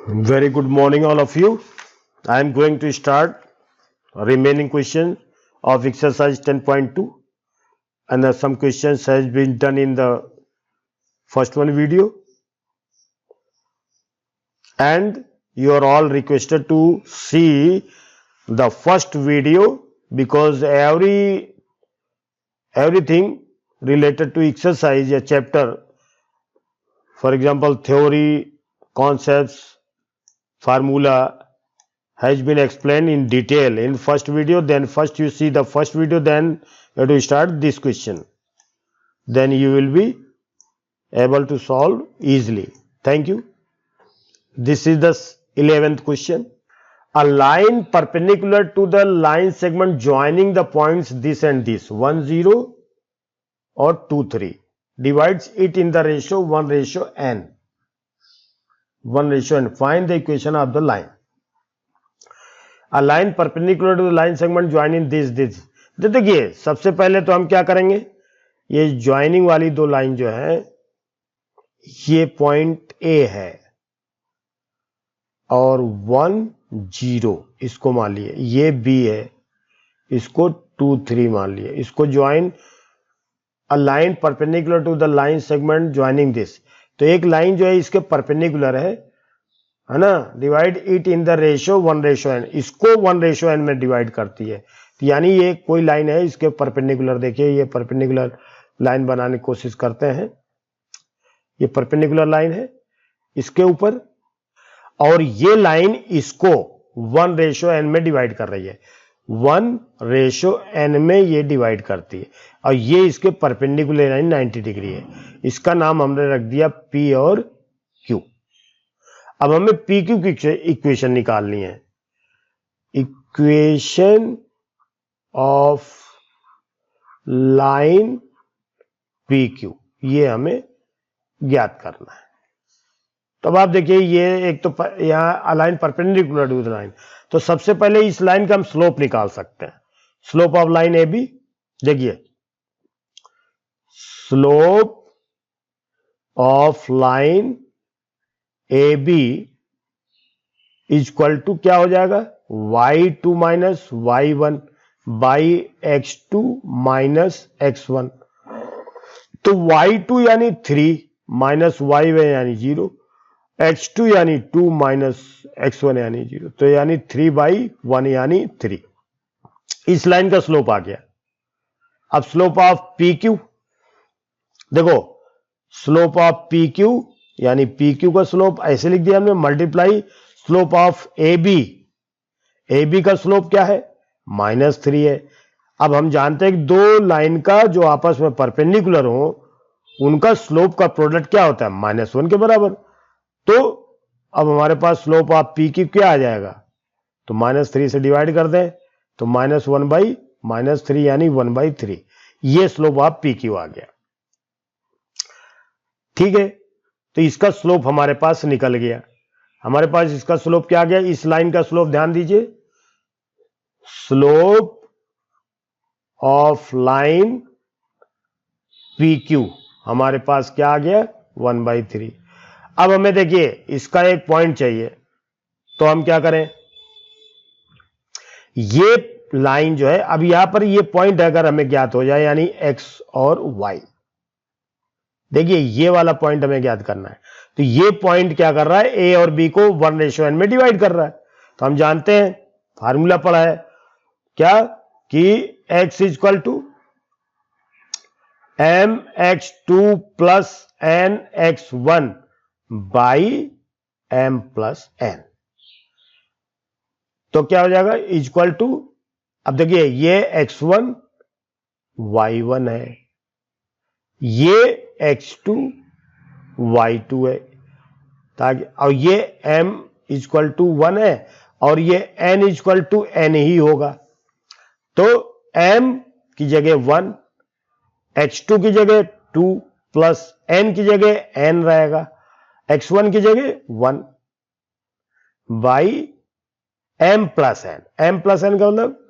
Very good morning, all of you. I am going to start remaining questions of exercise 10.2, and some questions has been done in the first one video, and you are all requested to see the first video because everything related to exercise a chapter, for example theory, concepts, formula has been explained in detail in first video. Then first you see the first video, then you have to start this question, then you will be able to solve easily. Thank you. This is the 11th question. A line perpendicular to the line segment joining the points this and this 1 0 or 2 3 divides it in the ratio 1:n. Find the equation of the line. A line perpendicular to the line segment joining this. तो देखिए सबसे पहले तो हम क्या करेंगे, ये joining वाली दो लाइन जो है ये पॉइंट ए है और 1 0 इसको मान लिए, ये बी है, इसको 2 3 मान लिए, इसको join a line perpendicular to the line segment joining this. तो एक लाइन जो है इसके परपेंडिकुलर है ना, divide it in the ratio 1:n, इसको 1:n में डिवाइड करती है. तो यानी ये कोई लाइन है इसके परपेंडिकुलर, देखिए ये परपेंडिकुलर लाइन बनाने की कोशिश करते हैं, ये परपेंडिकुलर लाइन है इसके ऊपर और ये लाइन इसको 1:n में डिवाइड कर रही है, 1:n में ये डिवाइड करती है और ये इसके परपेंडिकुलर लाइन 90 डिग्री है. इसका नाम हमने रख दिया P और Q. अब हमें पी क्यू की इक्वेशन निकालनी है. Equation of line P Q, ये हमें ज्ञात करना है. तो अब आप देखिए ये एक तो यहां line perpendicular to the line, तो सबसे पहले इस लाइन का हम स्लोप निकाल सकते हैं. Slope of line A B, देखिए slope of line A B is equal to क्या हो जाएगा, y2 minus y1 by x2 minus x1. तो y2 यानी 3 माइनस y1 यानी 0, x2 यानी 2 माइनस x1 यानी 0, तो यानी 3/1 यानी 3. इस लाइन का स्लोप आ गया. अब स्लोप ऑफ पी क्यू, देखो स्लोप ऑफ पी क्यू यानी पी क्यू का स्लोप ऐसे लिख दिया हमने, multiply slope of A B का स्लोप क्या है, -3 है. अब हम जानते हैं कि दो लाइन का जो आपस में परपेंडिकुलर हो उनका स्लोप का प्रोडक्ट क्या होता है, -1 के बराबर. तो अब हमारे पास स्लोप ऑफ पी क्यू क्या आ जाएगा, तो -3 से डिवाइड कर दें तो -1/-3 यानी 1/3. ये स्लोप ऑफ पी क्यू आ गया. ठीक है, तो इसका स्लोप हमारे पास निकल गया. हमारे पास इसका स्लोप क्या आ गया, इस लाइन का स्लोप ध्यान दीजिए, slope of line P Q हमारे पास क्या आ गया, 1/3. अब हमें देखिए इसका एक पॉइंट चाहिए, तो हम क्या करें, ये लाइन जो है अब यहां पर ये पॉइंट अगर हमें ज्ञात हो जाए यानी x और y, देखिए ये वाला पॉइंट हमें ज्ञात करना है. तो ये पॉइंट क्या कर रहा है, ए और बी को 1:n में डिवाइड कर रहा है. तो हम जानते हैं फार्मूला पढ़ा है क्या, कि x is equal to mx2 plus nx1 by m plus n. तो क्या हो जाएगा, इक्वल टू, अब देखिए ये x1 y1 है, ये x2 y2 है, ताकि और ये m इक्वल टू 1 है और ये n इक्वल टू n ही होगा. तो m की जगह 1, x2 की जगह 2 प्लस n की जगह n रहेगा, x1 की जगह 1 by m plus n. m plus n का मतलब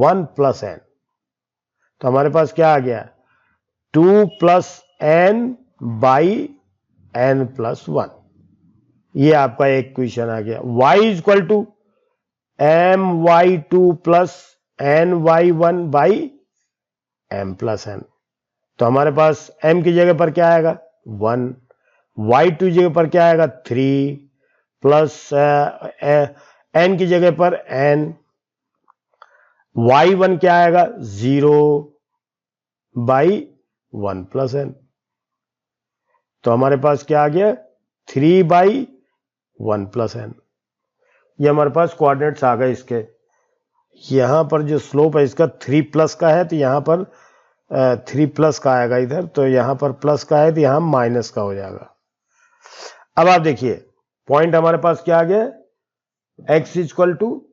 1 प्लस n. तो हमारे पास क्या आ गया, 2 plus n by n plus 1. ये आपका एक इक्वेशन आ गया। y is equal to my2 plus ny1 by m plus n। तो हमारे पास m की जगह पर क्या आएगा 1, y2 की जगह पर क्या आएगा 3 प्लस n की जगह पर n, y1 क्या आएगा 0 बाई 1 प्लस n। तो हमारे पास क्या आ गया 3 बाई 1 प्लस n। ये हमारे पास कोऑर्डिनेट्स आ गए इसके। यहां पर जो स्लोप है इसका 3 प्लस का है, तो यहां पर 3 प्लस का आएगा इधर, तो यहां पर प्लस का है तो यहां माइनस का हो जाएगा। अब आप देखिए पॉइंट हमारे पास क्या आ गया, x is equal to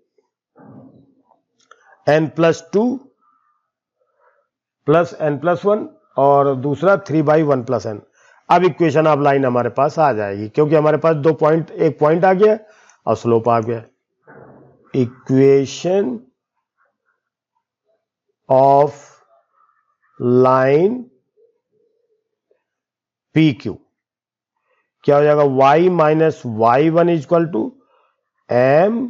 n plus 2 plus n plus 1 और दूसरा 3 बाई 1 प्लस n। अब इक्वेशन ऑफ लाइन हमारे पास आ जाएगी, क्योंकि हमारे पास दो पॉइंट, एक पॉइंट आ गया और स्लोप आ गया। Equation of line P Q क्या हो जाएगा, y minus y1 is equal to m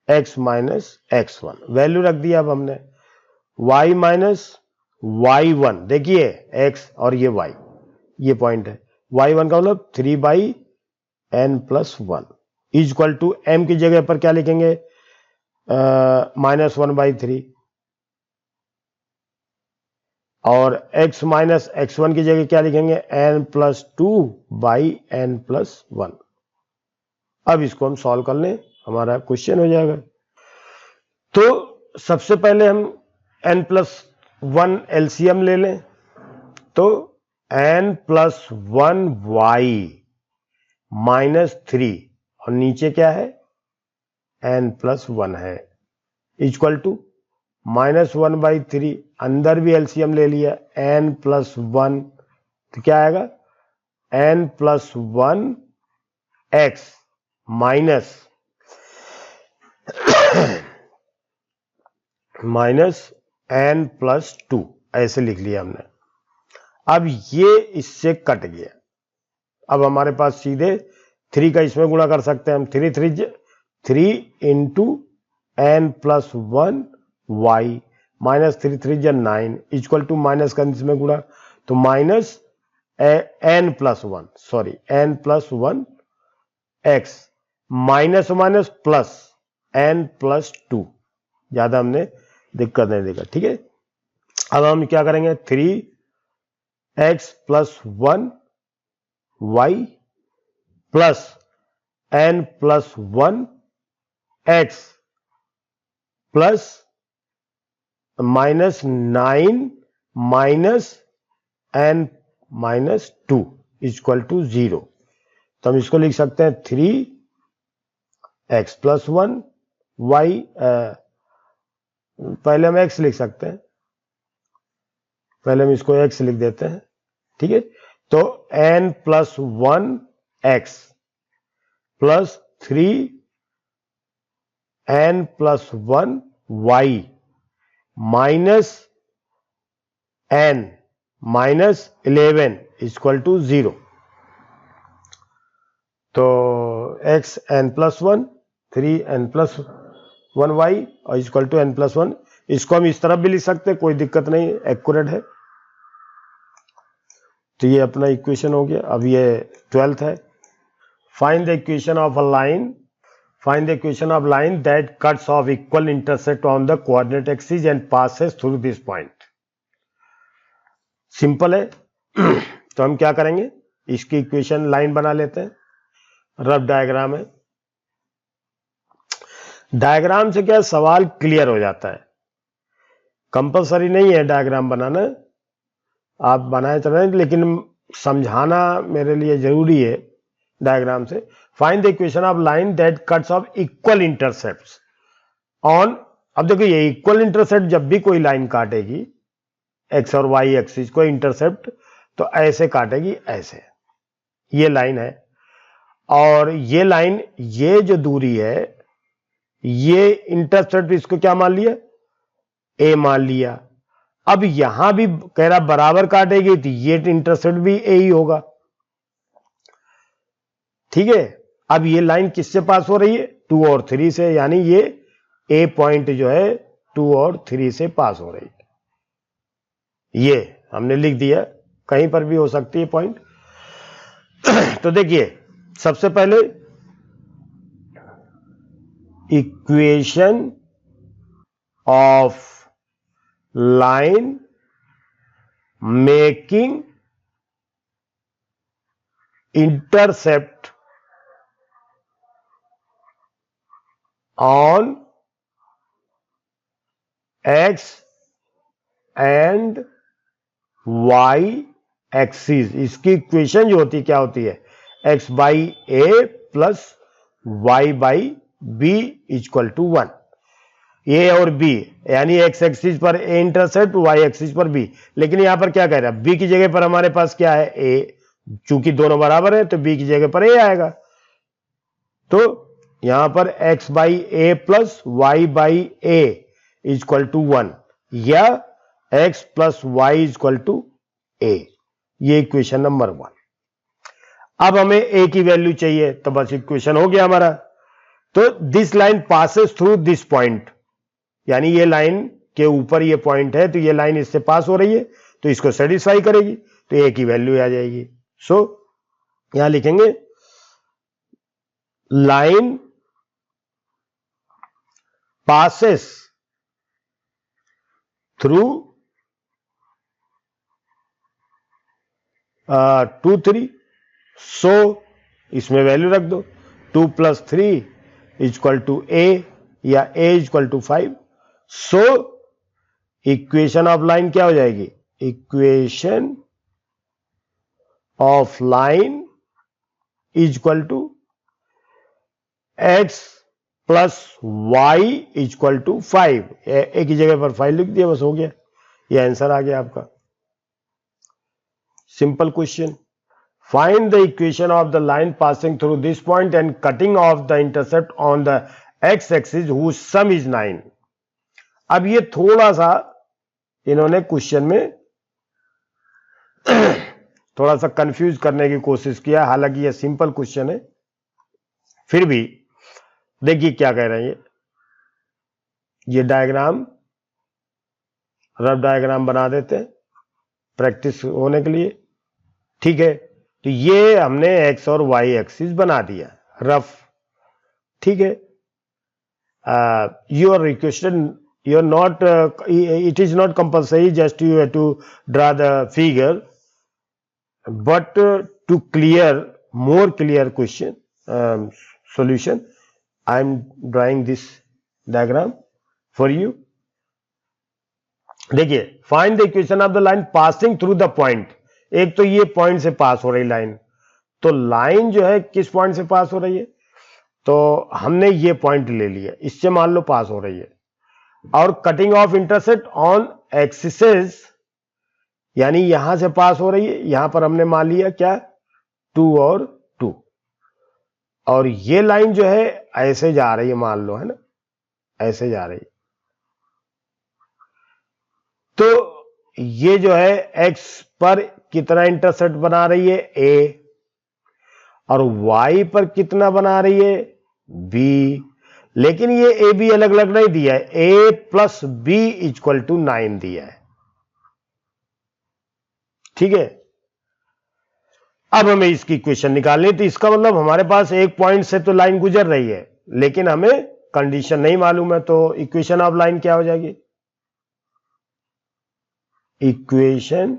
x minus x1। Value रख दिया अब हमने y माइनस y1, देखिए x और ये y, ये पॉइंट है, y1 का मतलब 3 by n plus 1 is equal to m की जगह पर क्या लिखेंगे -1 बाई 3 और x माइनस x1 की जगह क्या लिखेंगे n plus 2 by n plus 1। अब इसको हम सॉल्व कर लें, हमारा क्वेश्चन हो जाएगा। तो सबसे पहले हम n प्लस 1 एलसीएम ले लें, तो n प्लस 1 y माइनस 3 और नीचे क्या है n प्लस 1 है इक्वल टू -1 बाई 3, अंदर भी एलसीएम ले लिया n प्लस 1, तो क्या आएगा n plus 1 x minus n plus 2, ऐसे लिख लिया हमने। अब ये इससे कट गया, अब हमारे पास सीधे 3 का इसमें गुणा कर सकते हैं हम, 3 into n plus 1 y minus 3 जा 9 इक्वल टू माइनस का इसमें गुणा, तो minus n plus 1, sorry n plus 1 x minus minus plus n plus 2, ज्यादा हमने दिक्कत नहीं देखा, ठीक है। अब हम क्या करेंगे 3x plus 1 y plus n plus 1 x plus -9 minus n minus 2 equal to 0। तो हम इसको लिख सकते हैं 3x प्लस 1 y, पहले हम x लिख सकते हैं, पहले हम इसको x लिख देते हैं, ठीक है। तो n plus 1 x plus 3 n plus 1 y minus n minus 11 equal to 0। तो x n plus 1 3 n plus 1 y और इक्वल टू n प्लस 1, इसको हम इस तरफ भी लिख सकते हैं, कोई दिक्कत नहीं, एक्यूरेट है। तो ये अपना इक्वेशन हो गया। अब ये 12th है, find the equation of a line, find the equation of line that cuts of equal intersect on the coordinate axis and passes through this point. Simple है। तो हम क्या करेंगे, इसकी इक्वेशन लाइन बना लेते हैं, रफ डायग्राम है। डायग्राम से क्या सवाल क्लियर हो जाता है, कंपलसरी नहीं है डायग्राम बनाना, आप बनाए चल रहे हैं, लेकिन समझाना मेरे लिए जरूरी है डायग्राम से। Find the equation of line that cuts of equal intercepts on, अब देखो ये इक्वल इंटरसेप्ट जब भी कोई लाइन काटेगी एक्स और वाई एक्सिस को इंटरसेप्ट, तो ऐसे काटेगी, ऐसे ये लाइन है, और ये लाइन, ये जो दूरी है, ये इंटरसेप्ट इसको क्या मान लिया ए मान लिया। अब यहां भी कह रहा बराबर काटेगी, तो ये इंटरसेप्ट भी ए ही होगा, ठीक है। अब ये लाइन किससे पास हो रही है? 2 और 3 से, यानी ये ए पॉइंट जो है 2 और 3 से पास हो रही है। ये हमने लिख दिया, कहीं पर भी हो सकती है पॉइंट। तो देखिए, सबसे पहले equation of line making intercept on x and y axis. इसकी इक्वेशन जो होती है क्या होती है? x by A plus Y by B equal to 1। A और बी, यानी एक्स एक्सिस पर ए इंटरसेप्ट, वाई एक्सिस पर बी। लेकिन यहां पर क्या कह रहा है? बी की जगह पर हमारे पास क्या है? ए। चूंकि दोनों बराबर है तो बी की जगह पर ए आएगा। तो यहां पर x by A plus Y by A equal to 1 या x plus Y equal to A. ये इक्वेशन नंबर 1। अब हमें a की वैल्यू चाहिए, तो बस इक्वेशन हो गया हमारा। तो this line passes through this point, यानी ये लाइन के ऊपर ये पॉइंट है, तो ये लाइन इससे पास हो रही है, तो इसको सेटिस्फाई करेगी, तो a की वैल्यू आ जाएगी। सो यहां लिखेंगे लाइन passes through 2 3। सो इसमें वैल्यू रख दो, 2 + 3 इक्वल टू ए, या a equal to 5। So equation of line क्या हो जाएगी? Equation of line equal to x plus y equal to 5। एक ही जगह पर 5 लिख दिया, बस हो गया, ये आंसर आ गया आपका। Simple question. Find the equation of the line passing through this point and cutting off the intercept on the x axis whose sum is 9। अब ये थोड़ा सा इन्होंने क्वेश्चन में थोड़ा सा कंफ्यूज करने की कोशिश किया, हालांकि ये सिंपल क्वेश्चन है। फिर भी देखिए क्या कह रहे हैं ये डायग्राम, रफ डायग्राम बना देते हैं प्रैक्टिस होने के लिए। ठीक है, तो ये हमने x और y एक्सिस बना दिया रफ। ठीक है, your requisition, you're not it is not compulsory, just you have to draw the figure, but to clear more clear question solution, I am drawing this diagram for you. देखिए, find the equation of the line passing through the point. एक तो ये point से पास हो रही line, तो line जो है किस पॉइंट से पास हो रही है? तो हमने ये पॉइंट ले लिया, इससे मान लो पास हो रही है, और cutting of intercept on axes, यानी यहां से पास हो रही है, यहां पर हमने मान लिया क्या? 2 और 2, और ये लाइन जो है ऐसे जा रही है, मान लो, है ना, ऐसे जा रही है। तो ये जो है x पर कितना इंटरसेप्ट बना रही है? a, और y पर कितना बना रही है? b। लेकिन ये ए बी अलग अलग नहीं दिया है, a plus B equal to 9 दिया है। ठीक है, अब हमें इसकी इक्वेशन निकालनी, तो इसका मतलब हमारे पास एक पॉइंट से तो लाइन गुजर रही है, लेकिन हमें कंडीशन नहीं मालूम है। तो इक्वेशन ऑफ लाइन क्या हो जाएगी? Equation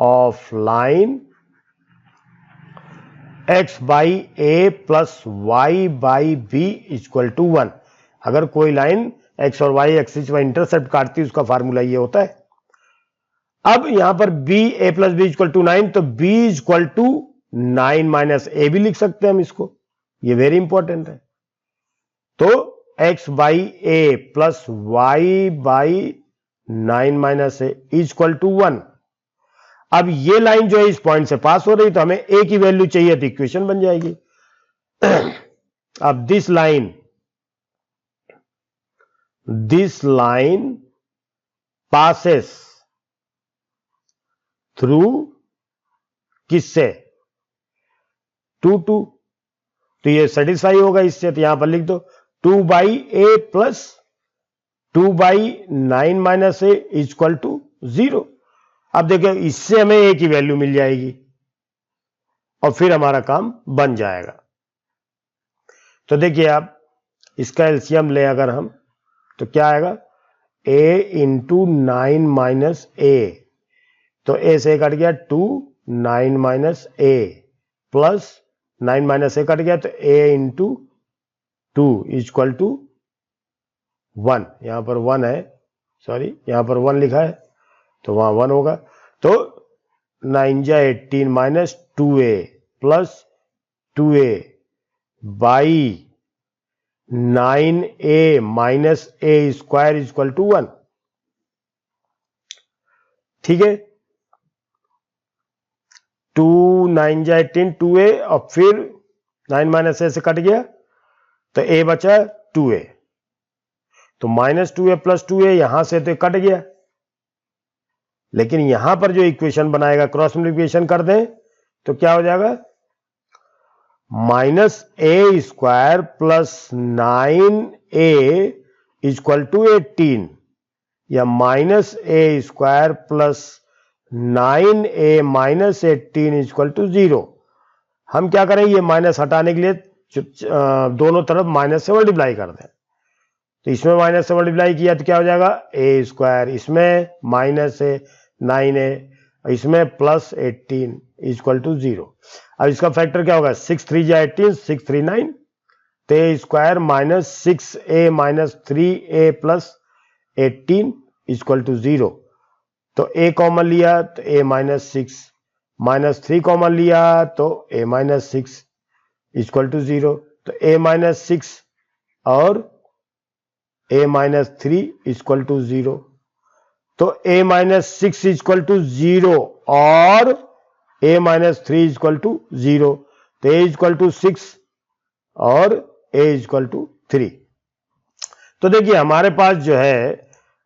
of line x by A plus Y by B equal to 1। अगर कोई लाइन x और y एक्सिस पर इंटरसेप्ट काटती है, उसका फार्मूला ये होता है। अब यहां पर b a plus B equal to 9, तो b equal to 9 minus A भी लिख सकते हैं हम इसको, ये वेरी इंपॉर्टेंट है। तो x by A plus Y by 9 minus A equal to 1। अब ये लाइन जो है इस पॉइंट से पास हो रही, तो हमें a की वैल्यू चाहिए, तो इक्वेशन बन जाएगी। अब दिस लाइन पासेस थ्रू किससे? 2 2। तो ये सेटिस्फाई होगा इससे, तो यहां पर लिख दो 2/a plus 2/9 minus A equal to 0। अब देखिए इससे हमें ए की वैल्यू मिल जाएगी और फिर हमारा काम बन जाएगा। तो देखिए आप इसका एलसीएम ले अगर हम, तो क्या आएगा, a इंटू 9 माइनस ए, तो a से कट गया 2, 9 माइनस ए प्लस 9 माइनस ए कट गया, तो a इंटू 2 इक्वल टू 1। यहां पर 1 है, सॉरी यहां पर 1 लिखा है, तो वहां 1 होगा। तो 9 जा 18 minus 2a plus 2a by 9a minus A square equal to 1। ठीक है, 2 9 जा 18 2a और फिर 9 माइनस ए से कट गया, तो a बचा 2a, तो माइनस 2a प्लस 2a यहां से तो कट गया, लेकिन यहां पर जो इक्वेशन बनाएगा क्रॉस मल्टीप्लिकेशन कर दें तो क्या हो जाएगा, minus A square plus 9a equal to 18 या minus A square plus 9a minus 18 equal to 0। हम क्या करें, ये माइनस हटाने के लिए दोनों तरफ माइनस से मल्टीप्लाई कर दें। तो इसमें माइनस से मल्टीप्लाई किया तो क्या हो जाएगा, ए स्क्वायर, इसमें माइनस है 9a, इसमें प्लस 18 इक्वल टू 0। अब इसका फैक्टर क्या होगा, 6 3 जा 18 6 3 9, तो A square minus 6a minus 3a plus 18 equal to 0। तो a कॉमन लिया तो a माइनस 6, माइनस 3 कॉमन लिया तो a माइनस 6 इक्वल टू 0। तो a माइनस 6 और a माइनस 3 इक्वल टू 0। तो a माइनस 6 इक्वल टू 0 और a माइनस 3 इक्वल टू 0, तो a इक्वल टू 6 और a इक्वल टू 3। तो देखिए हमारे पास जो है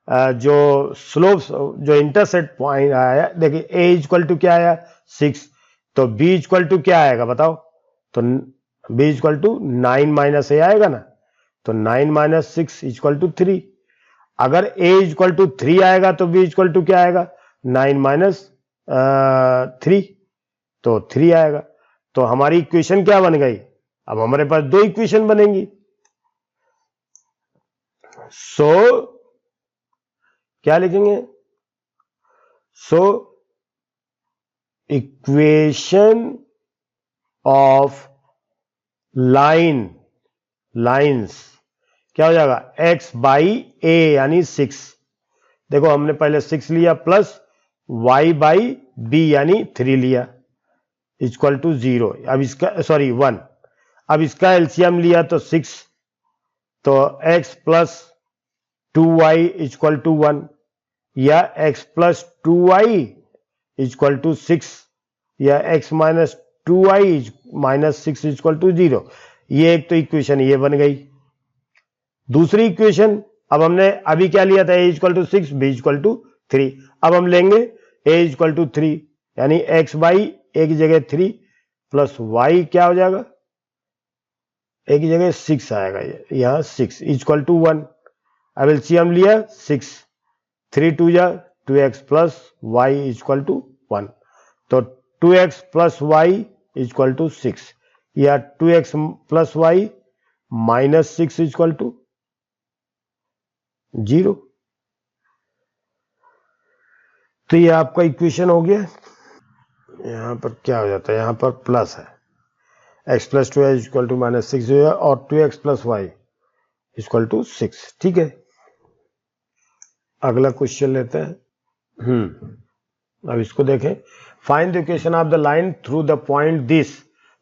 जो स्लोप जो इंटरसेक्ट पॉइंट आया, देखिए a इक्वल टू क्या आया 6, तो b इक्वल टू क्या आएगा बताओ, तो b इक्वल टू 9 माइनस ए आएगा ना, तो 9 माइनस 6 इक्वल टू 3। अगर a इक्वल टू 3 आएगा तो b इक्वल टू क्या आएगा, 9 माइनस 3, तो 3 आएगा। तो हमारी इक्वेशन क्या बन गई, अब हमारे पास दो इक्वेशन बनेंगी। सो क्या लिखेंगे, सो इक्वेशन ऑफ लाइन्स क्या हो जाएगा, x बाई ए यानी 6, देखो हमने पहले 6 लिया प्लस y बाई बी यानी 3 लिया इक्वल टू 0। अब इसका सॉरी 1, अब इसका एलसीएम लिया तो 6, तो x plus 2y equal to 1 या x plus 2y equal to 6 या x minus 2y minus 6 equal to 0। ये एक तो इक्वेशन ये बन गई। दूसरी इक्वेशन, अब हमने अभी क्या लिया था, a equal to 6 b equal to 3, अब हम लेंगे a इक्वल टू 3 यानी x बाई a की जगह 3 प्लस y क्या हो जाएगा, a की जगह 6 आएगा, यहां 6 इक्वल टू 1। अब एलसीएम लिया 6, 3 2 जा 2x plus y equal to 1, तो 2x plus y equal to 6 या 2x plus y minus 6 equal to 0। तो ये आपका इक्वेशन हो गया। यहां पर क्या हो जाता है, यहां पर प्लस है, x plus 2y equal to minus 6 और 2x plus y equal to 6। ठीक है, अगला क्वेश्चन लेते हैं। अब इसको देखें, find the equation of the line through the point this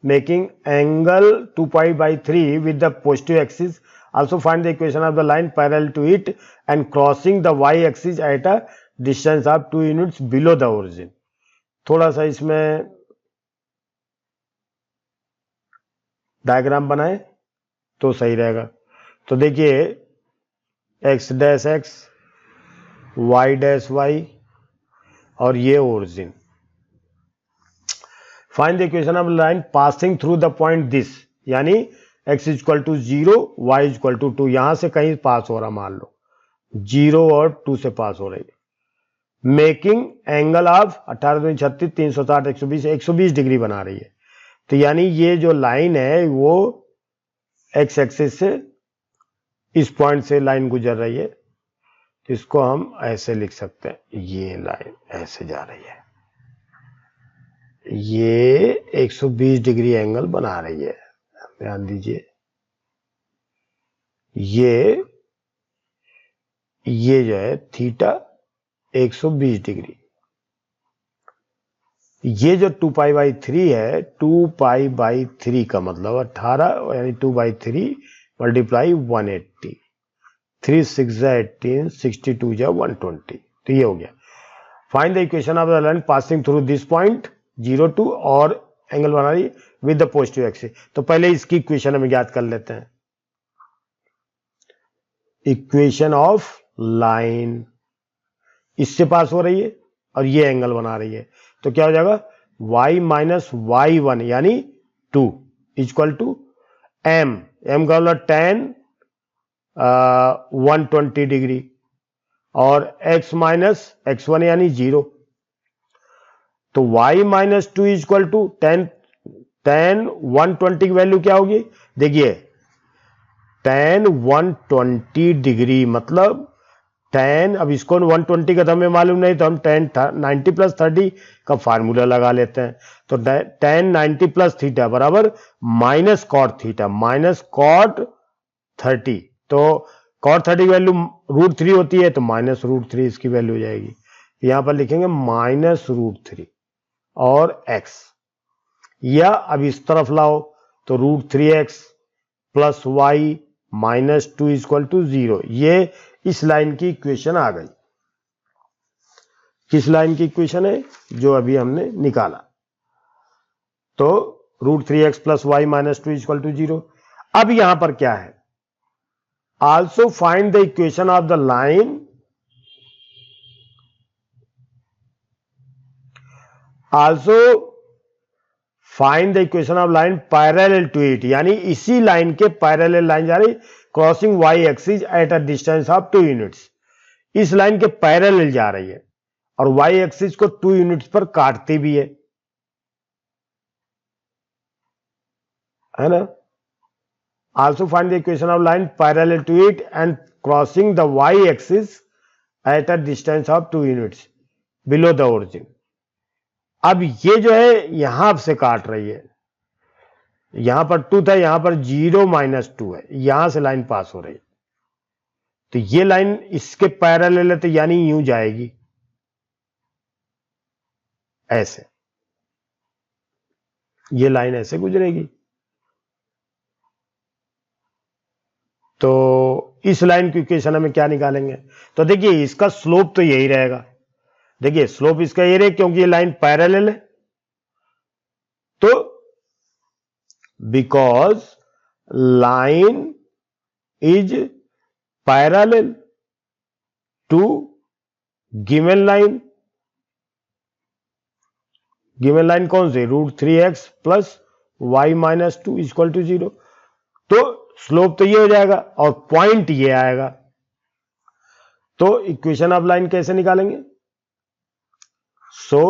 making angle 2 pi by 3 with the positive axis. Also find the equation of the line parallel to it and crossing the y-axis at a distance of 2 units below the origin। थोड़ा सा इसमें diagram बनाए तो सही रहेगा। तो देखिए x dash x, y dash y और ये origin. Find the equation of line passing through the point this, यानी x equal to 0, y equal to 2, यहां से कहीं पास हो रहा, मान लो 0 और 2 से पास हो रही है, मेकिंग एंगल ऑफ 18 36 360 120 डिग्री बना रही है। तो यानी ये जो लाइन है वो एक्स एक्सिस से इस पॉइंट से लाइन गुजर रही है, तो इसको हम ऐसे लिख सकते हैं, ये लाइन ऐसे जा रही है, ये 120 डिग्री एंगल बना रही है। ध्यान दीजिए, ये जो है थीटा 120 डिग्री, ये जो 2π/3 है, 2π/3 का मतलब 18 यानी 2/3 मल्टीप्लाई 180, 3 6 18 62 120, तो ये हो गया। Find the equation of the line passing through this point 0 2 और एंगल बना रही विद द पॉजिटिव एक्सिस। तो पहले इसकी इक्वेशन हम ज्ञात कर लेते हैं। इक्वेशन ऑफ लाइन, इससे पास हो रही है और ये एंगल बना रही है, तो क्या हो जाएगा, y माइनस y1 यानी 2 इक्वल टू m का मतलब 10 120 डिग्री और x माइनस x1 यानी 0, तो y माइनस 2 इक्वल टू 10 120 की वैल्यू क्या होगी, देखिए 10 120 डिग्री मतलब 10, अब इसको 120 का तो हमें मालूम नहीं, तो हम 10 90 प्लस 30 का फार्मूला लगा लेते हैं। तो 10 90 प्लस थीटा बराबर minus cot theta minus cot 30, तो कॉट 30 की वैल्यू √3 होती है, तो माइनस √3 इसकी वैल्यू हो जाएगी। यहां पर लिखेंगे माइनस √3 और x, या अब इस तरफ लाओ तो √3x plus y minus 2 equal to 0। ये इस लाइन की इक्वेशन आ गई। किस लाइन की इक्वेशन है, जो अभी हमने निकाला। तो √3x plus y minus 2 equal to 0। अब यहां पर क्या है, also find the equation of the line, also find the equation of line parallel to it, यानी इसी लाइन के पैरेलल लाइन जा रही crossing y axis at a distance of 2 units. इस लाइन के पैरेलल जा रही है और y एक्सिस को 2 यूनिट्स पर काटती भी है ना। Also find the equation of line parallel to it and crossing the y axis at a distance of 2 units below the origin. अब ये जो है यहां से काट रही है, यहां पर 2 था, यहां पर 0 माइनस 2 है, यहां से लाइन पास हो रही है, तो ये लाइन इसके पैरेलल है, तो यानी यूं जाएगी ऐसे, ये लाइन ऐसे गुजरेगी। तो इस लाइन की इक्वेशन में क्या निकालेंगे, तो देखिए इसका स्लोप तो यही रहेगा, देखिए स्लोप इसका ये रहेगा क्योंकि ये लाइन पैरेलल है। तो because line is parallel to given line, given line कौन सी, √3x plus y minus 2 equal to 0, तो स्लोप तो ये हो जाएगा और पॉइंट ये आएगा। तो इक्वेशन ऑफ लाइन कैसे निकालेंगे, सो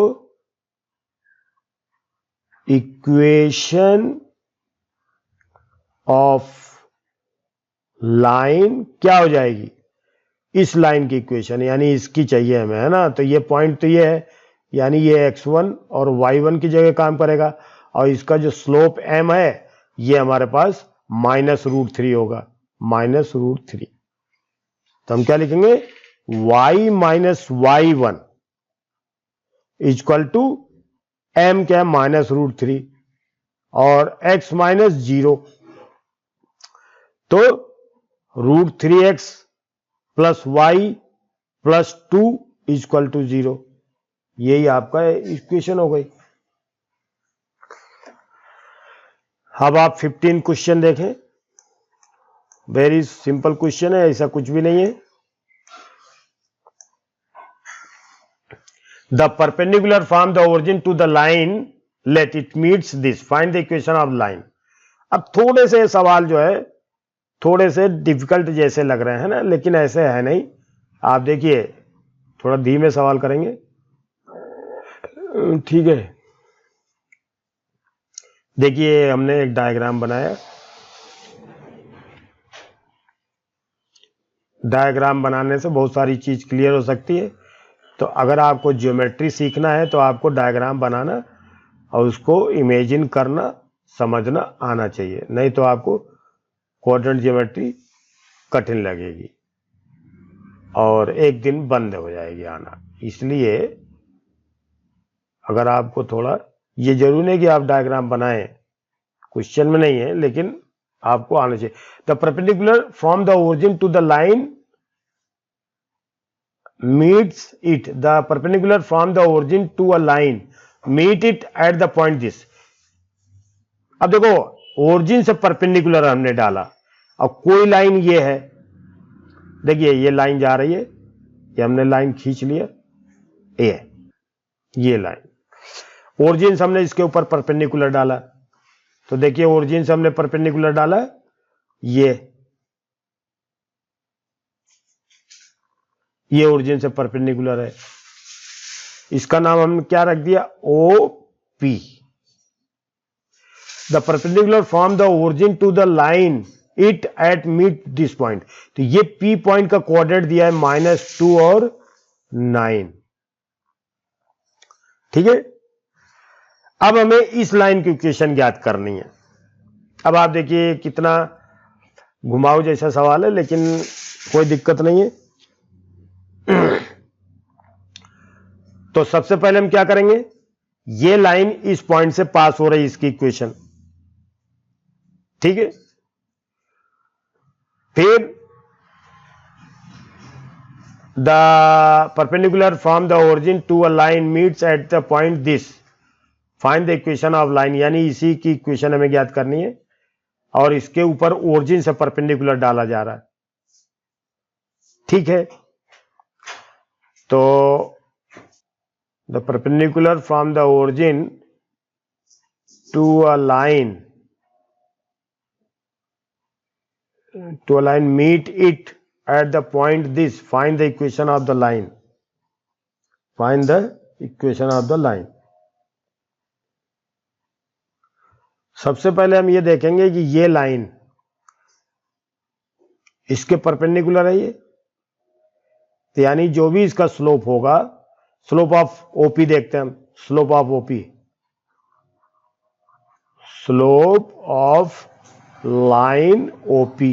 इक्वेशन ऑफ लाइन क्या हो जाएगी, इस लाइन की इक्वेशन, यानी इसकी चाहिए हमें, है ना। तो ये पॉइंट तो ये है, यानी ये x1 और y1 की जगह काम करेगा, और इसका जो स्लोप m है ये हमारे पास माइनस √3 होगा, माइनस √3। तो हम क्या लिखेंगे, y minus y1 equal to m क्या है, माइनस √3 और x माइनस 0, तो √3x plus y plus 2 equal to 0, यही आपका इक्वेशन हो गई। अब आप 15 क्वेश्चन देखें, वेरी सिंपल क्वेश्चन है, ऐसा कुछ भी नहीं है। The perpendicular from the origin to the line let it meets this, find the equation of line. अब थोड़े से सवाल जो है थोड़े से डिफिकल्ट जैसे लग रहे हैं ना, लेकिन ऐसे है नहीं। आप देखिए थोड़ा धीमे सवाल करेंगे, ठीक है। देखिए हमने एक डायग्राम बनाया, डायग्राम बनाने से बहुत सारी चीज क्लियर हो सकती है। तो अगर आपको ज्योमेट्री सीखना है तो आपको डायग्राम बनाना और उसको इमेजिन करना समझना आना चाहिए, नहीं तो आपको क्वाड्रेंट ज्योमेट्री कठिन लगेगी और एक दिन बंद हो जाएगी आना। इसलिए अगर आपको थोड़ा, ये जरूरी नहीं कि आप डायग्राम बनाएं, क्वेश्चन में नहीं है, लेकिन आपको आना चाहिए। The perpendicular from the origin to the line meets it, the perpendicular from the origin to a line meet it at the point this। अब देखो ओरिजिन से परपेंडिकुलर हमने डाला, अब कोई लाइन ये है, देखिए ये लाइन जा रही है, ये हमने लाइन खींच लिया, ये लाइन ओरिजिन से हमने इसके ऊपर परपेंडिकुलर डाला, तो देखिए ओरिजिन से हमने परपेंडिकुलर डाला, ये ओरिजिन से परपेंडिकुलर है, इसका नाम हमने क्या रख दिया, O P. The perpendicular from the origin to the line it at meet this point, तो ये पी पॉइंट का कोऑर्डिनेट दिया है -2 और 9, ठीक है। अब हमें इस लाइन की इक्वेशन ज्ञात करनी है। अब आप देखिए कितना घुमाव जैसा सवाल है, लेकिन कोई दिक्कत नहीं है। तो सबसे पहले हम क्या करेंगे, ये लाइन इस पॉइंट से पास हो रही है, इसकी इक्वेशन, ठीक है। फिर the perpendicular from the origin to a line meets at the point this, find the equation of line, यानी इसी की इक्वेशन हमें ज्ञात करनी है और इसके ऊपर ओरिजिन से परपेंडिकुलर डाला जा रहा है, ठीक है। तो the perpendicular from the origin to a line meet it at the point this, find the equation of the line, find the equation of the line। सबसे पहले हम ये देखेंगे कि ये लाइन इसके परपेंडिकुलर है, ये तो यानी जो भी इसका स्लोप होगा, स्लोप ऑफ ओपी देखते हैं हम, slope of OP, slope of line OP,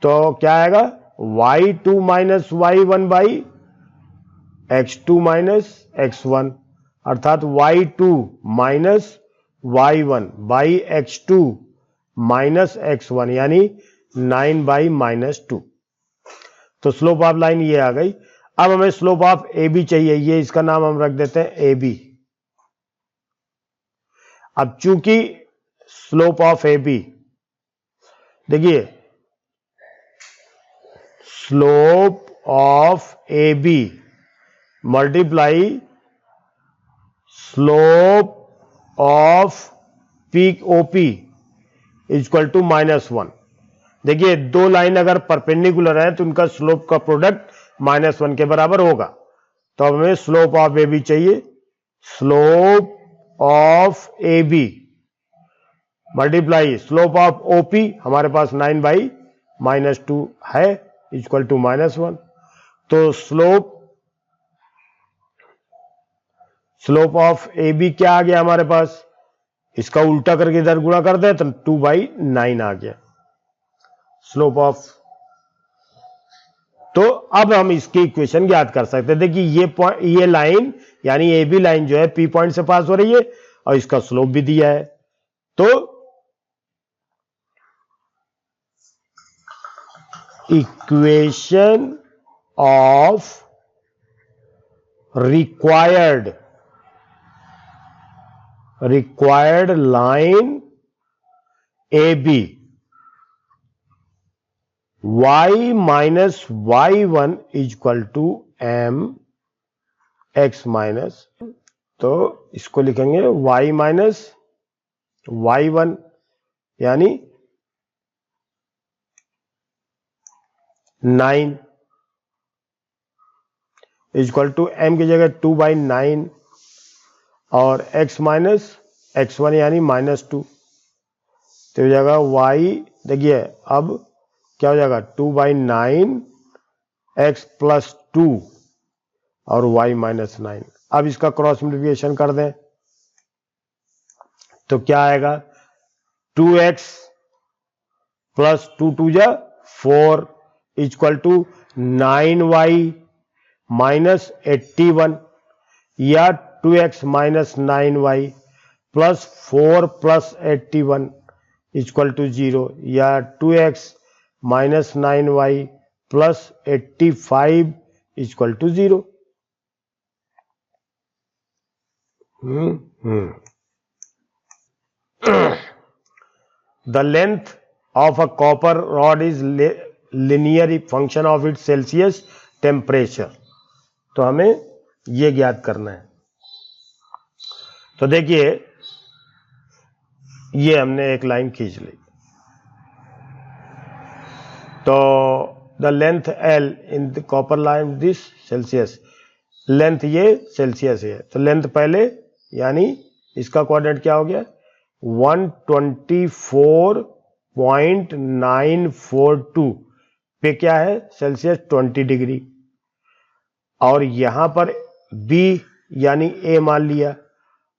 तो क्या आएगा, y2 minus y1 by x2 minus x1, अर्थात y2 minus y1 by x2 minus x1, यानी 9 बाई -2। तो स्लोप ऑफ लाइन ये आ गई। अब हमें स्लोप ऑफ ए बी चाहिए, ये इसका नाम हम रख देते हैं ए बी। अब चूंकि स्लोप ऑफ ए बी, देखिए slope of A B multiply slope of P OP equal to -1। देखिए दो लाइन अगर परपेंडिकुलर है तो उनका स्लोप का प्रोडक्ट -1 के बराबर होगा। तो अब हमें स्लोप ऑफ ए बी चाहिए, slope of A B multiply slope of OP, हमारे पास 9 बाई -2 है इक्वल टू -1। तो स्लोप ऑफ ए बी क्या आ गया हमारे पास, इसका उल्टा करके इधर गुणा कर दे तो 2/9 आ गया स्लोप ऑफ। तो अब हम इसकी इक्वेशन ज्ञात कर सकते हैं। देखिए ये लाइन यानी ए बी लाइन जो है पी पॉइंट से पास हो रही है और इसका स्लोप भी दिया है। तो equation of required line A B y minus y1 equal to m x minus, तो इसको लिखेंगे y माइनस y1 यानी 9 इक्वल टू m की जगह 2/9 और x माइनस x1 यानी -2, तो हो जाएगा y, देखिए अब क्या हो जाएगा 2/9 x प्लस 2 और y -9। अब इसका क्रॉस मल्टीप्लिकेशन कर दें तो क्या आएगा 2x प्लस 2 2 जा 4 इक्वल टू 9y माइनस 81 या 2x minus 9y plus 4 plus 81 equal to 0 या 2x minus 9y plus 85 equal to 0। The length of a copper rod is linear function of its Celsius temperature। तो हमें ये ज्ञात करना है। तो देखिए ये हमने एक लाइन खींच ली, तो the length L in the copper line this Celsius, length ये सेल्सियस है, तो लेंथ पहले यानी इसका कोऑर्डिनेट क्या हो गया 124.942 पे क्या है सेल्सियस 20 डिग्री, और यहां पर B यानी A मान लिया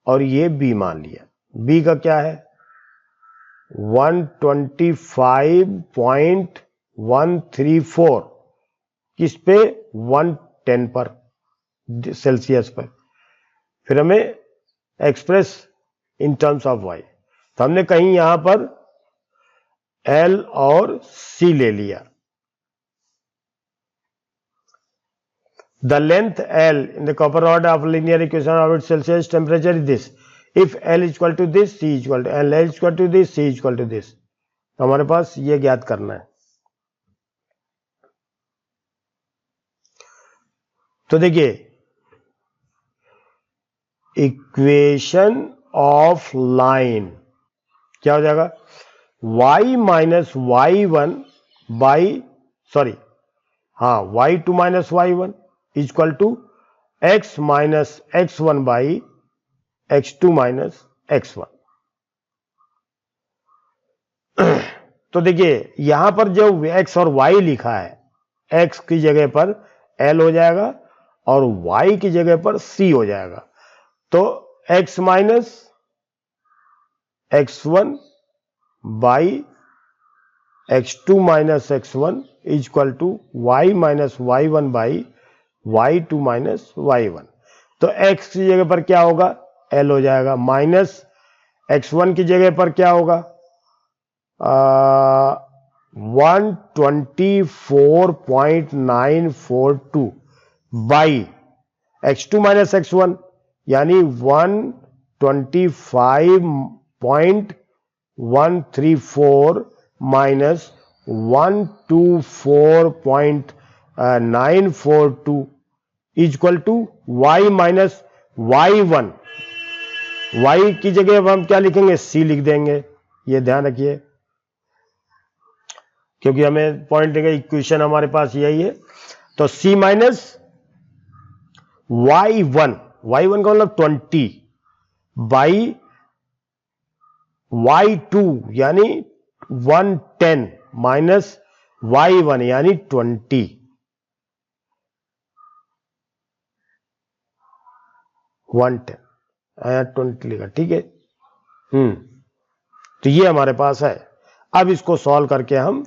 और ये B मान लिया। B का क्या है 125.134 किस पे 110 पर सेल्सियस पर। फिर हमें express in terms of y, तो हमने कहीं यहां पर L और C ले लिया। The length L in the copper rod of linear equation of its Celsius temperature is this. If L is equal to this, C is equal to L is equal to this, C is equal to this. तो हमारे पास ये ज्ञात करना है। तो देखिए equation of line क्या हो जाएगा y minus y1 by y2 minus y1 equal to x minus x1 by x2 minus x1। तो देखिए यहां पर जो x और y लिखा है, x की जगह पर L हो जाएगा और y की जगह पर C हो जाएगा। तो x minus x1 by x2 minus x1 equal to y minus y1 by y2 minus y1। तो x की जगह पर क्या होगा L हो जाएगा, माइनस x1 की जगह पर क्या होगा 124.942 बाई x2 माइनस x1 यानी 125.134 minus 124.942 equal to y minus y1। y की जगह अब हम क्या लिखेंगे c लिख देंगे, ये ध्यान रखिए क्योंकि हमें पॉइंट देगा इक्वेशन हमारे पास यही है। तो c माइनस y1 का मतलब 20 बाई y2 यानी 110 माइनस y1 यानी 20। 110 20 लिखा, ठीक है। तो ये हमारे पास है। अब इसको सॉल्व करके हम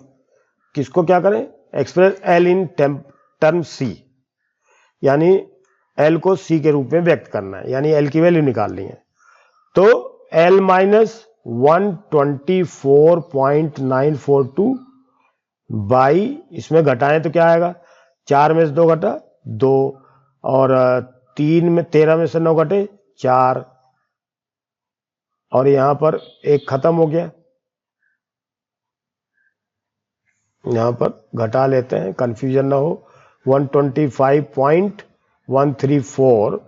किसको क्या करें express L in term C, यानी L को C के रूप में व्यक्त करना है, यानी L की वैल्यू निकालनी है। तो L माइनस 124.942 बाई इसमें घटाएं तो क्या आएगा 4 में से 2 घटा 2 और 3 में 13 में से 9 घटे 4 और यहां पर एक खत्म हो गया, यहां पर घटा लेते हैं कंफ्यूजन ना हो। 125.134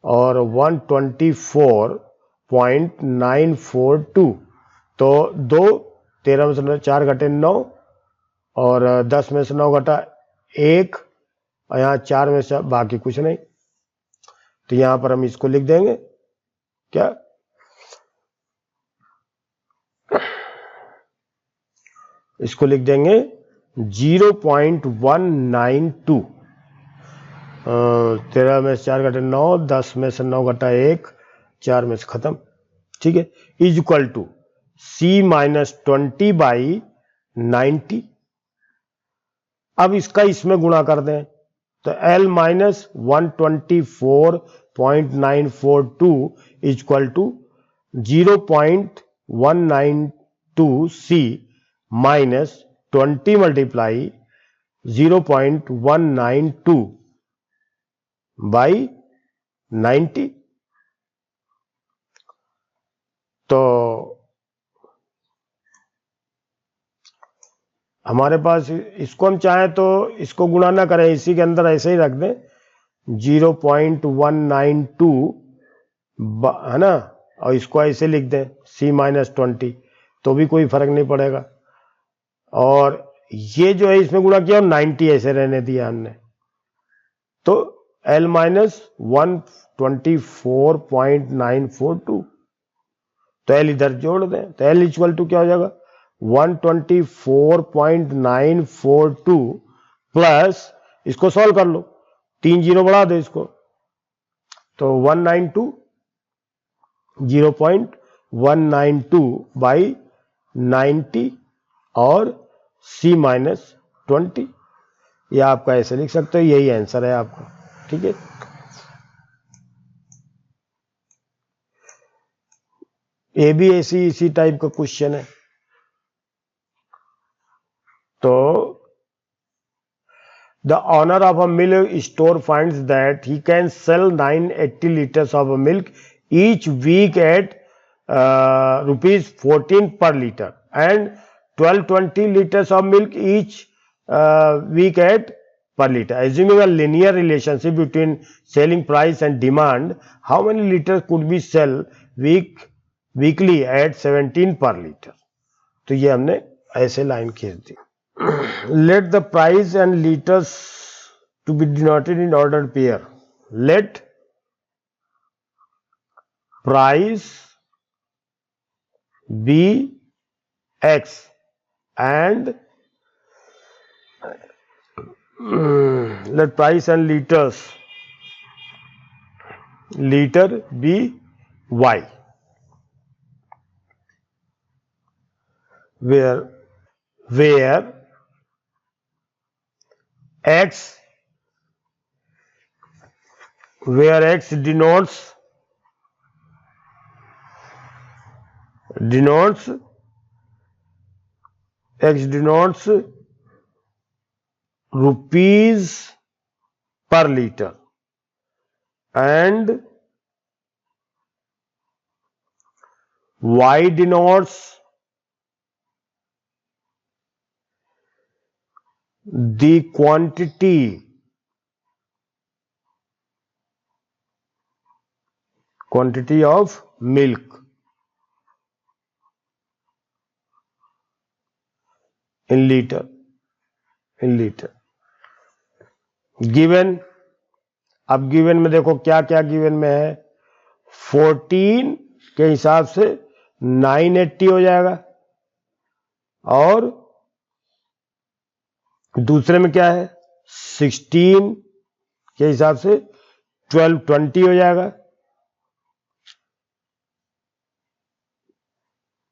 और 124.942 तो 2 13 में से 4 घटे 9 और 10 में से 9 घटा 1 और यहाँ 4 में से बाकी कुछ नहीं। तो यहां पर हम इसको लिख देंगे क्या, इसको लिख देंगे 0.192। 13 में से 4 घटे 9, 10 में से 9 घटा 1, 4 में से खत्म, ठीक है, is equal to C minus 20 by 90। अब इसका इसमें गुणा कर दें तो L minus 124.942 is equal to 0.192 C minus 20 multiply 0.192 by 90। तो हमारे पास इसको हम चाहें तो इसको गुणा ना करें, इसी के अंदर ऐसे ही रख दें 0.192 है ना, और इसको ऐसे लिख दें C माइनस 20, तो भी कोई फर्क नहीं पड़ेगा। और ये जो है इसमें गुणा किया और 90 ऐसे रहने दिया हमने, तो L माइनस 124.942, तो L इधर जोड़ दें तो L इक्वल टू क्या हो जाएगा 124.942 प्लस, इसको सॉल्व कर लो, 3 जीरो बढ़ा दो इसको, तो 192 0.192 बाई 90 और C माइनस 20, ये आपका ऐसे लिख सकते हो, यही आंसर है आपका, ठीक है। ये भी इसी टाइप का क्वेश्चन है। तो the owner of a milk store finds that he can sell 980 liters of milk each week at ₹14 per liter and 1220 liters of milk each week at per liter. Assuming a linear relationship between selling price and demand, how many liters could be sell weekly at 17 per liter? तो ये हमने ऐसे line खींच दी। Let the price and liters to be denoted in ordered pair. Let price be X and let price and liter be Y, where X denotes rupees per liter and Y denotes the quantity of milk in liter given। अब given में देखो क्या क्या given में है, 14 के हिसाब से 980 हो जाएगा और दूसरे में क्या है 16 के हिसाब से 1220 हो जाएगा।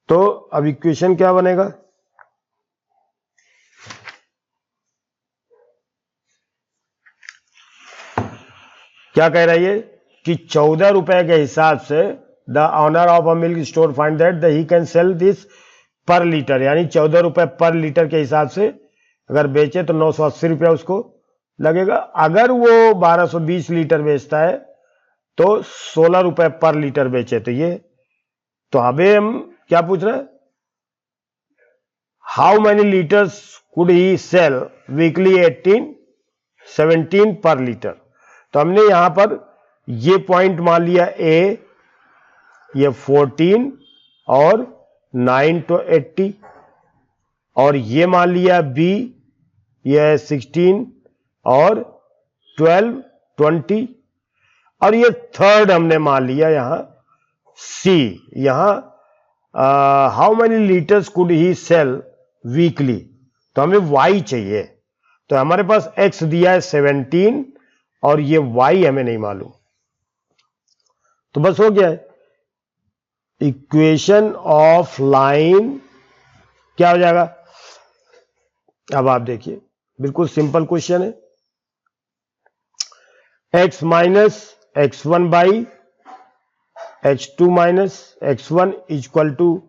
तो अब इक्वेशन क्या बनेगा, क्या कह रही है कि 14 रुपए के हिसाब से the owner of a milk store find that he can sell this per litre, यानी 14 रुपए पर लीटर के हिसाब से अगर बेचे तो 980 रुपया उसको लगेगा। अगर वो 1220 लीटर बेचता है तो 16 रुपए पर लीटर बेचे, तो ये, तो अभी हम क्या पूछ रहे हैं, how many litres could he sell weekly 17 per litre. तो हमने यहां पर ये पॉइंट मान लिया ए, ये 14 और 9 तो 80, और ये मान लिया b, ये है 16 और 12, 20, और ये थर्ड हमने मान लिया यहां c। यहां how many litres could he sell weekly, तो हमें y चाहिए। तो हमारे पास x दिया है 17 और ये y हमें नहीं मालूम, तो बस हो गया है। इक्वेशन ऑफ लाइन क्या हो जाएगा? अब आप देखिए, बिल्कुल सिंपल क्वेश्चन है। x minus x1 by x2 minus x1 equal to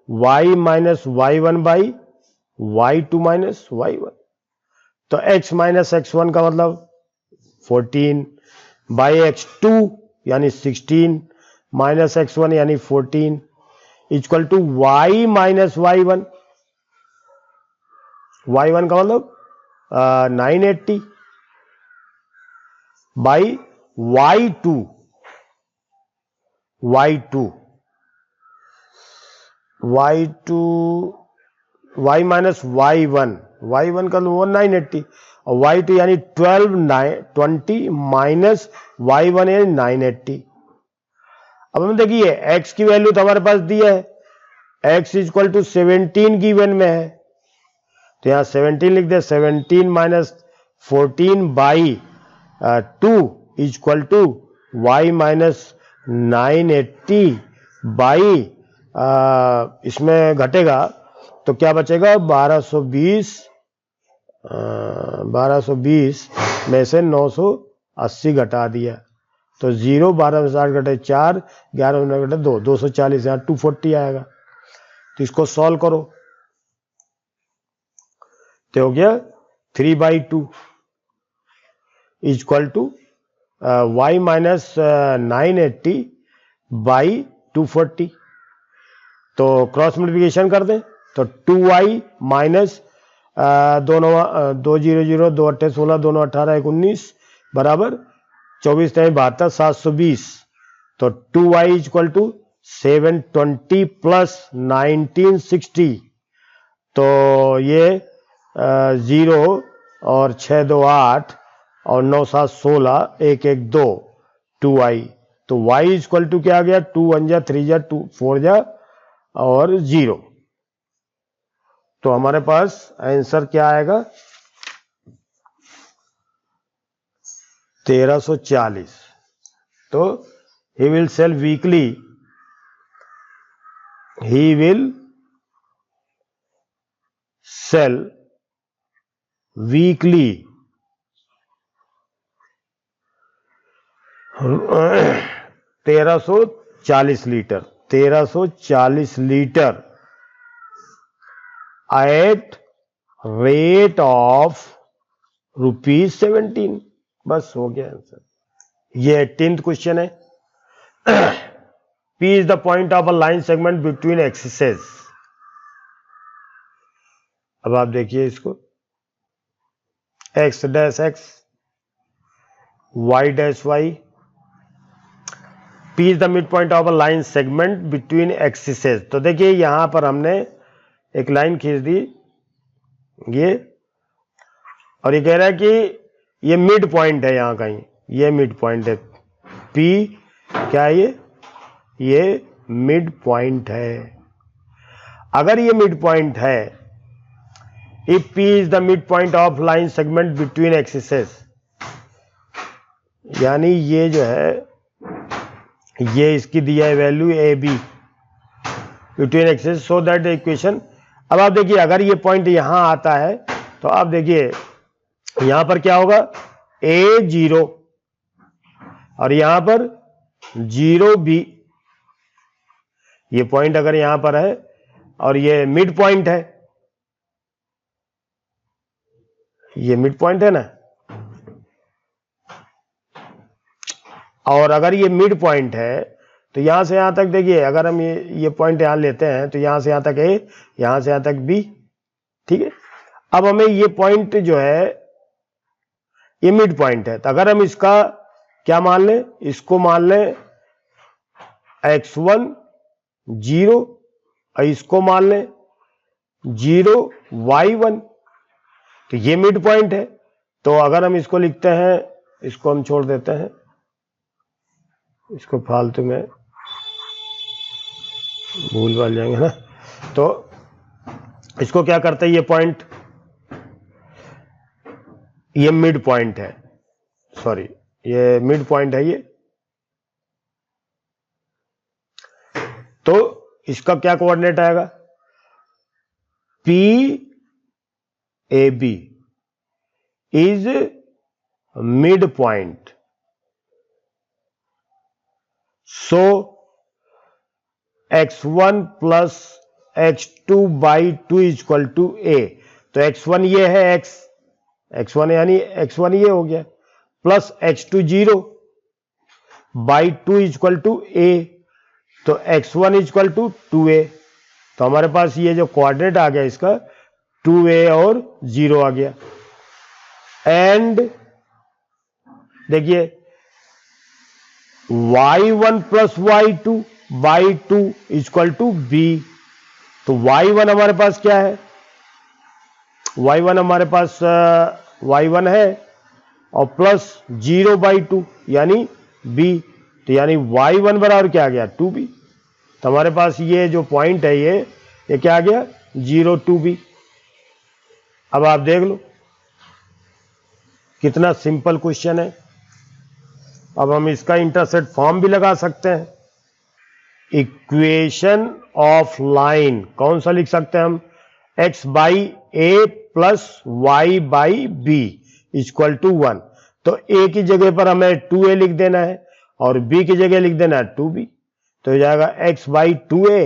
y minus y1 by y2 minus y1। तो x माइनस x1 का मतलब 14 बाई x2 यानी 16 माइनस x1 यानी 14 equal to y minus y1। y1 का मतलब 980 by y2 y minus y1 का वो 980 और y2 यानी 20 माइनस y1 यानी 980। अब हम देखिए x की वैल्यू तो हमारे पास दी है, x इक्वल टू 17 गिवन में है, तो यहां 17 लिख दे। 17 minus 14 by 2 equal to y minus 980 by इसमें घटेगा तो क्या बचेगा? 1220 में से 980 घटा दिया तो 0, 12 में 60 घटे 4, 11 में घटे 2, 240, यहाँ 240 आएगा। तो इसको सॉल्व करो तो हो गया 3/2 equal to y minus 980 by 240। तो क्रॉस मल्टीप्लिकेशन कर दें तो 2y माइनस 2 0 0 2 8 16 2 18 19 बराबर 24 72 720। तो 2y इक्वल टू 720 प्लस 1960। तो ये 0 और 6 2 8 और 9 7 16 1 1 2 2y। तो y इक्वल टू क्या आ गया? 2 1 जा 3 जा 2 4 जा और 0। तो हमारे पास आंसर क्या आएगा? 1340। तो he will sell weekly, he will sell weekly 1340 litre, 1340 litre at rate of ₹17। बस हो गया आंसर। ये 18th क्वेश्चन है। P is the point of a line segment between axes। अब आप देखिए इसको, x dash x, y dash y। P is the midpoint of a line segment between axes। तो देखिए यहां पर हमने एक लाइन खींच दी ये, और ये कह रहा है कि ये मिड पॉइंट है यहां कहीं, ये मिड पॉइंट है। P क्या है? ये मिड पॉइंट है। अगर ये मिड पॉइंट है, if P is the mid point of line segment between axes, यानी ये जो है ये इसकी दिया है value AB between axis, so that the equation. अब आप देखिए अगर ये पॉइंट यहां आता है तो आप देखिए यहां पर क्या होगा? A 0 और यहां पर 0B। ये पॉइंट अगर यहां पर है और ये मिड पॉइंट है, ये मिड पॉइंट है ना, और अगर ये मिड पॉइंट है तो यहां से यहां तक देखिए, अगर हम ये पॉइंट यहां लेते हैं तो यहां से यहां तक A, यहां से यहां तक B। ठीक है, अब हमें ये पॉइंट जो है ये मिड पॉइंट है, तो अगर हम इसका क्या मान लें? इसको मान लें x1 0 और इसको मान लें 0 y1, तो ये मिड पॉइंट है। तो अगर हम इसको लिखते हैं, इसको हम छोड़ देते हैं, इसको फालतू में भूल भाल जाएंगे ना, तो इसको क्या करते हैं, ये पॉइंट, ये मिड पॉइंट है, सॉरी ये मिड पॉइंट है ये। तो इसका क्या कोऑर्डिनेट आएगा, P A B is mid point, so x1 plus x2 by 2 equal to A. तो x1 ये है, x1 यानी x1 ये हो गया, plus x2 0 by 2 equal to A, तो x1 इक्वल टू 2a। तो हमारे पास ये जो कोऑर्डिनेट आ गया इसका 2a और 0 आ गया। एंड देखिए y1 plus y2 by 2 equal to b। तो y1 हमारे पास क्या है, y1 हमारे पास y1 है और प्लस 0 बाई 2 यानी b, तो यानी y1 बराबर क्या आ गया, 2b। तो हमारे पास ये जो पॉइंट है ये क्या आ गया, 0 2b। अब आप देख लो कितना सिंपल क्वेश्चन है। अब हम इसका इंटरसेप्ट फॉर्म भी लगा सकते हैं। इक्वेशन ऑफ लाइन कौन सा लिख सकते हैं हम, x by A plus Y by B equal to 1। तो a की जगह पर हमें 2a लिख देना है और b की जगह लिख देना है 2b। तो हो जाएगा x by 2a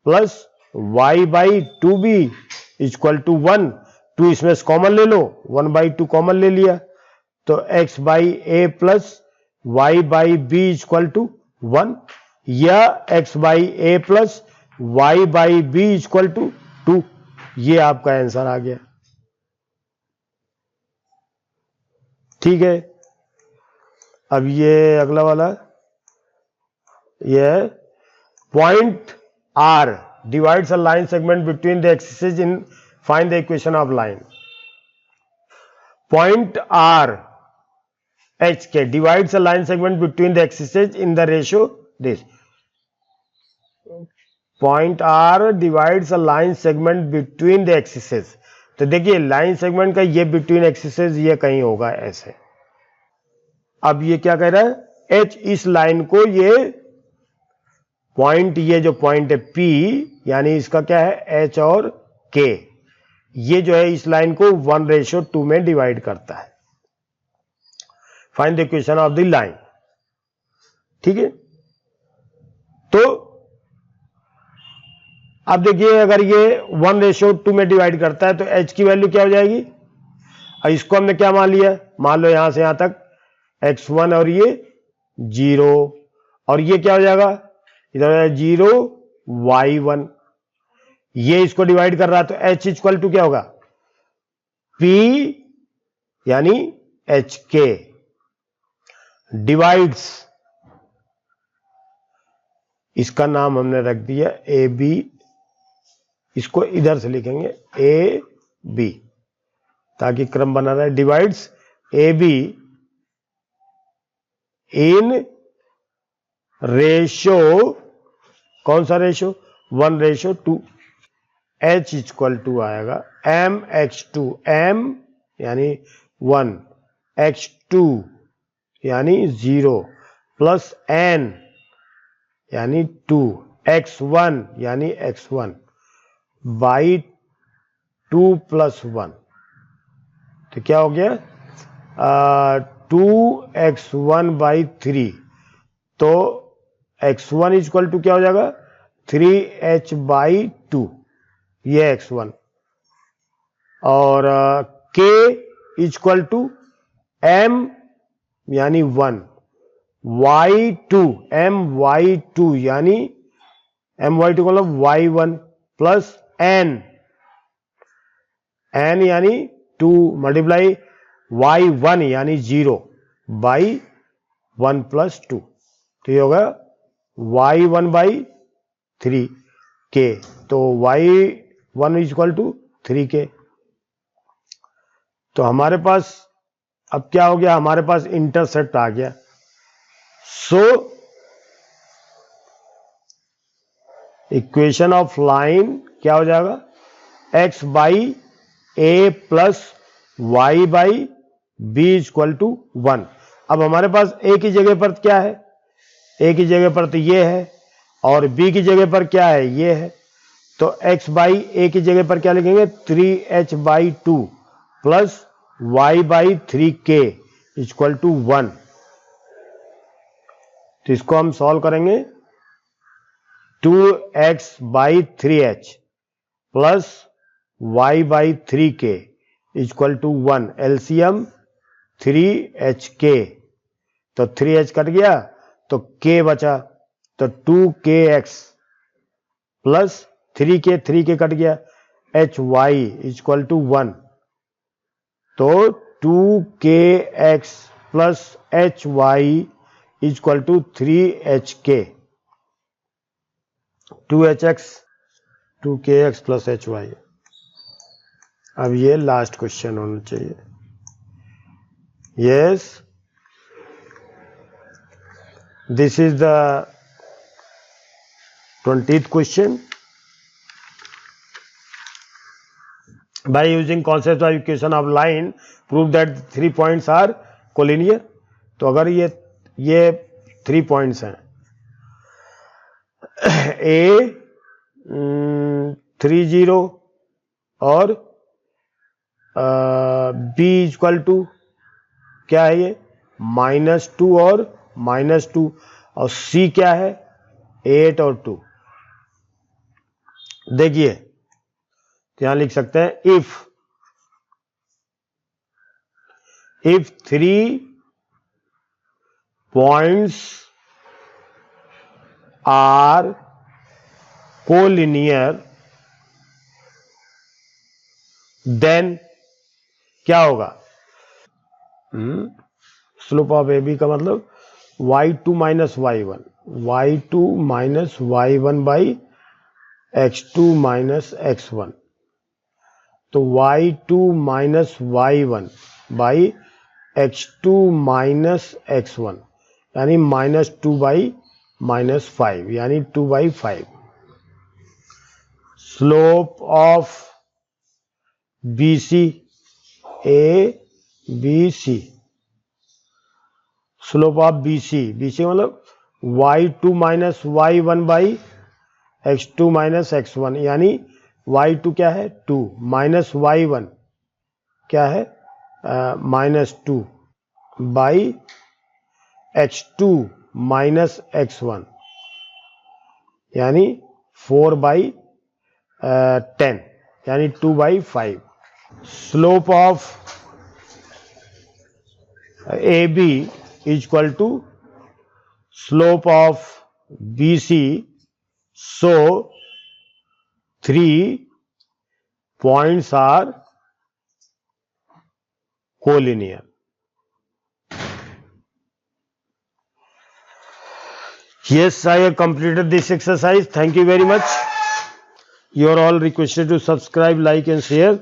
plus Y by 2b equal to 1। 2 इसमें से कॉमन ले लो, 1 बाई 2 कॉमन ले लिया, तो x by a plus Y by B equal to 1, या x by a plus Y by B equal to 2। ये आपका आंसर आ गया। ठीक है, अब ये अगला वाला, ये point R divides a line segment between the axes in find the equation of line। Point R H के divides a line segment between the axes in the ratio this। Point R divides a line segment between the axes। तो देखिए line segment का ये between axes ये कहीं होगा ऐसे। अब ये क्या कह रहा है, H इस लाइन को ये पॉइंट, ये जो पॉइंट है P यानी इसका क्या है H और K, ये जो है इस लाइन को 1:2 में डिवाइड करता है। Find the equation of the line. ठीक है, तो अब देखिए अगर ये 1:2 में डिवाइड करता है तो H की वैल्यू क्या हो जाएगी। और इसको हमने क्या मान लिया, मान लो यहां से यहां तक x1 और ये 0, और ये क्या हो जाएगा, इधर 0 y1, ये इसको डिवाइड कर रहा है तो H इक्वल टू क्या होगा, P यानी HK डिवाइड्स, इसका नाम हमने रख दिया AB, इसको इधर से लिखेंगे AB ताकि क्रम बना रहे, डिवाइड्स AB इन रेशो, कौन सा रेशो, 1:2। H इक्वल टू आएगा mx2, m यानी 1, x2 यानी 0 प्लस n यानी 2, x1 यानी x1 बाई 2 प्लस 1। तो क्या हो गया, 2x1 बाई 3। तो x1 इक्वल टू क्या हो जाएगा, 3h बाई 2, ये x1, और k इक्वल टू m यानी 1, y2 my2 यानी my2 को मतलब y1 प्लस n यानी 2 मल्टीप्लाई y1 यानी 0 बाई 1 प्लस 2। तो ये होगा y1 बाई 3 k। तो 1 इक्वल टू 3k। तो हमारे पास अब क्या हो गया, हमारे पास इंटरसेप्ट आ गया। सो इक्वेशन ऑफ लाइन क्या हो जाएगा, x by A plus Y by B equal to 1। अब हमारे पास a की जगह पर क्या है, a की जगह पर तो ये है, और b की जगह पर क्या है, ये है। तो x बाई ए की जगह पर क्या लिखेंगे, 3h by 2 plus y by 3k equal to 1। तो इसको हम सॉल्व करेंगे, 2x by 3h plus y by 3k equal to 1। LCM 3hk, तो 3h कट गया तो k बचा, तो 2kx प्लस 3k कट गया, hy इक्वल टू 1। तो 2kx plus hy equal to 3hk, 2kx plus hy। अब ये लास्ट क्वेश्चन होना चाहिए। Yes, this is the 20th question. By using concept of equation of line, prove that 3 points are collinear. तो अगर ये 3 points हैं, A 30 और B equal to क्या है, ये -2 और -2, और C क्या है, 8 और 2। देखिए यहां लिख सकते हैं, if 3 points are collinear, then क्या होगा, स्लोप ऑफ ए बी का मतलब y2 minus y1, y2 minus y1 by x2 minus x1। तो y2 minus y1 by x2 minus x1 यानी -2 बाई -5 यानी 2/5। Slope of BC ABC, slope of BC मतलब y2 minus y1 by x2 minus x1 यानी y2 क्या है 2 minus y1 क्या है -2 by x2 minus x1 यानी 4/10 यानी 2/5। Slope of AB equal to slope of BC, so 3 points are collinear. Yes, I have completed this exercise. Thank you very much. You are all requested to subscribe, like and share.